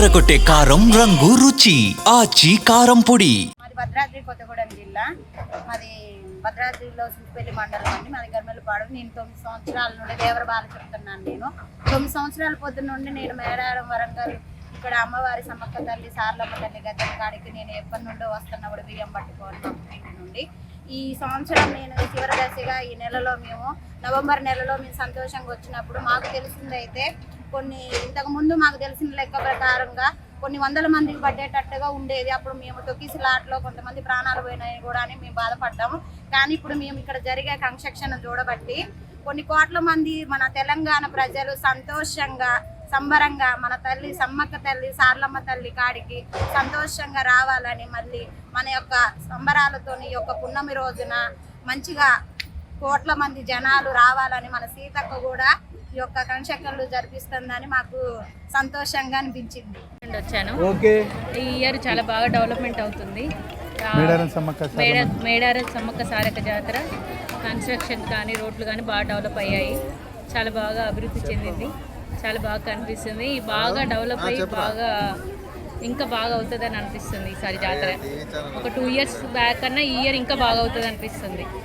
అదరకొట్టే కారం రంగు రుచి ఆచి కారం పొడి. మాది భద్రాద్రి కొత్తగూడెం జిల్లా. మాది భద్రాద్రిలో సింతపల్లి మండలం అండి. మాది గర్మెలపాడు. నేను 9 సంవత్సరాల నుండి దేవర బాల చెప్తున్నాను. నేను 9 సంవత్సరాల పొద్దు నుండి నేను మేడారం వరంగల్ ఇక్కడ అమ్మవారి సమ్మక్క తల్లి సార్లమ్మ తల్లి గద్దెల కాడికి నేను ఎప్పటి నుండో వస్తున్నా కూడా బియ్యం పట్టుకోవాలి మా ఇంటి నుండి. ఈ సంవత్సరం నేను చివరి దశగా ఈ నెలలో మేము నవంబర్ నెలలో మేము సంతోషంగా వచ్చినప్పుడు మాకు తెలిసిందైతే కొన్ని ఇంతకు ముందు మాకు తెలిసిన లెక్క ప్రకారంగా కొన్ని వందల మందికి పడ్డేటట్టుగా ఉండేది. అప్పుడు మేము తొక్కిసలాట్లో కొంతమంది ప్రాణాలు పోయినాయి కూడా అని మేము బాధపడ్డాము. కానీ ఇప్పుడు మేము ఇక్కడ జరిగే కన్స్ట్రక్షన్ చూడబట్టి కొన్ని కోట్ల మంది మన తెలంగాణ ప్రజలు సంతోషంగా సంబరంగా మన తల్లి సమ్మక్క తల్లి సార్లమ్మ తల్లి కాడికి సంతోషంగా రావాలని మళ్ళీ మన యొక్క సంబరాలతో ఈ యొక్క పున్నమి రోజున మంచిగా కోట్ల మంది జనాలు రావాలని మన సీతక్క కూడా ఈ యొక్క కన్స్ట్రక్షన్లు జరిపిస్తుందని మాకు సంతోషంగా అనిపించింది. వచ్చాను. ఈ ఇయర్ చాలా బాగా డెవలప్మెంట్ అవుతుంది. మేడారం సమ్మక్క సారక్క జాతర కన్స్ట్రక్షన్ కానీ రోడ్లు కానీ బాగా డెవలప్ అయ్యాయి. చాలా బాగా అభివృద్ధి చెందింది. చాలా బాగా కనిపిస్తుంది. బాగా డెవలప్ అయ్యి బాగా ఇంకా బాగా అవుతుందని అనిపిస్తుంది. ఈసారి జాతర ఒక 2 ఇయర్స్ బ్యాక్ కన్నా ఈ ఇయర్ ఇంకా బాగా అవుతుంది అనిపిస్తుంది.